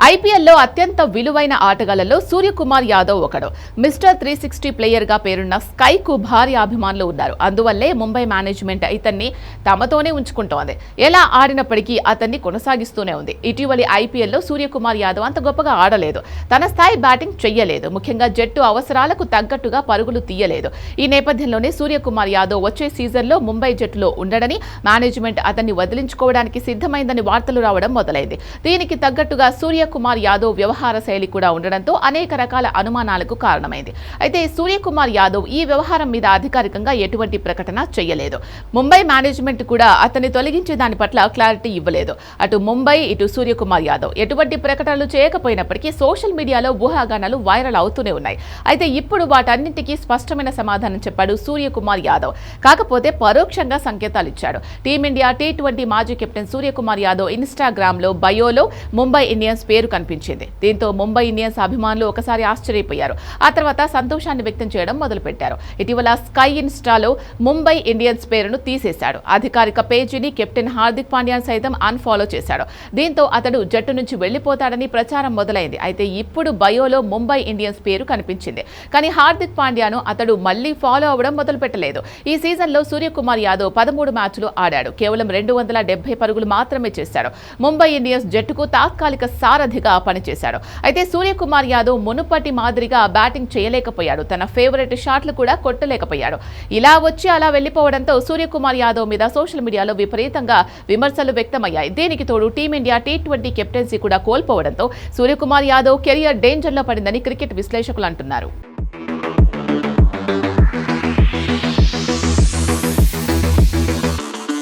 ఐపీఎల్లో అత్యంత విలువైన ఆటగాళ్లలో సూర్యకుమార్ యాదవ్ ఒకడు. మిస్టర్ 360 ప్లేయర్గా పేరున్న స్కైకు భారీ అభిమానులు ఉన్నారు. అందువల్లే ముంబై మేనేజ్మెంట్ ఇతన్ని తమతోనే ఉంచుకుంటోంది. ఎలా ఆడినప్పటికీ అతన్ని కొనసాగిస్తూనే ఉంది. ఇటీవలి ఐపీఎల్లో సూర్యకుమార్ యాదవ్ అంత గొప్పగా ఆడలేదు. తన స్థాయి బ్యాటింగ్ చెయ్యలేదు. ముఖ్యంగా జట్టు అవసరాలకు తగ్గట్టుగా పరుగులు తీయలేదు. ఈ నేపథ్యంలోనే సూర్యకుమార్ యాదవ్ వచ్చే సీజన్లో ముంబై జట్టులో ఉండడని, మేనేజ్మెంట్ అతన్ని వదిలించుకోవడానికి సిద్ధమైందని వార్తలు రావడం మొదలైంది. దీనికి తగ్గట్టుగా సూర్యకుమార్ యాదవ్ వ్యవహార శైలి కూడా ఉండడంతో అనేక రకాల అనుమానాలకు కారణమైంది. అయితే సూర్యకుమార్ యాదవ్ ఈ వ్యవహారం మీద అధికారికంగా ఎటువంటి ప్రకటన చేయలేదు. ముంబై మేనేజ్మెంట్ కూడా అతన్ని తొలగించే దాని పట్ల క్లారిటీ ఇవ్వలేదు. అటు ముంబై, ఇటు సూర్యకుమార్ యాదవ్ ఎటువంటి ప్రకటనలు చేయకపోయినప్పటికీ సోషల్ మీడియాలో ఊహాగానాలు వైరల్ అవుతూనే ఉన్నాయి. అయితే ఇప్పుడు వాటన్నింటికీ స్పష్టమైన సమాధానం చెప్పాడు సూర్యకుమార్ యాదవ్. కాకపోతే పరోక్షంగా సంకేతాలు ఇచ్చాడు. టీమిండియా T20 మాజీ కెప్టెన్ సూర్యకుమార్ యాదవ్ ఇన్స్టాగ్రామ్ లో బయోలో ముంబై ఇండియన్స్ పేరు కనిపించింది. దీంతో ముంబై ఇండియన్స్ అభిమానులు ఒకసారి ఆశ్చర్యపోయారు. ఆ తర్వాత సంతోషాన్ని వ్యక్తం చేయడం మొదలుపెట్టారు. ఇటీవల స్కై ఇన్స్టాలో ముంబై ఇండియన్స్ పేరును తీసేశాడు. అధికారిక పేజీని కెప్టెన్ హార్దిక్ పాండ్యా సైతం అన్ఫాలో చేశాడు. దీంతో అతడు జట్టు నుంచి వెళ్లిపోతాడని ప్రచారం మొదలైంది. అయితే ఇప్పుడు బయోలో ముంబై ఇండియన్స్ పేరు కనిపించింది. కానీ హార్దిక్ పాండ్యాను అతడు మళ్లీ ఫాలో అవ్వడం మొదలుపెట్టలేదు. ఈ సీజన్లో సూర్యకుమార్ యాదవ్ 13 మ్యాచ్లు ఆడాడు. కేవలం 270 పరుగులు మాత్రమే చేశాడు. ముంబై ఇండియన్స్ జట్టుకు తాత్కాలిక సారథిగా పనిచేశాడు. అయితే సూర్యకుమార్ యాదవ్ మునుపటి మాదిరిగా బ్యాటింగ్ చేయలేకపోయాడు. తన ఫేవరెట్ షాట్లు కూడా కొట్టలేకపోయాడు. ఇలా వచ్చి అలా వెళ్లిపోవడంతో సూర్యకుమార్ యాదవ్ మీద సోషల్ మీడియాలో విపరీతంగా విమర్శలు వ్యక్తమయ్యాయి. దీనికి తోడు టీమిండియా T20 కెప్టెన్సీ కూడా కోల్పోవడంతో సూర్యకుమార్ యాదవ్ కెరియర్ డేంజర్లో పడిందని క్రికెట్ విశ్లేషకులు అంటున్నారు.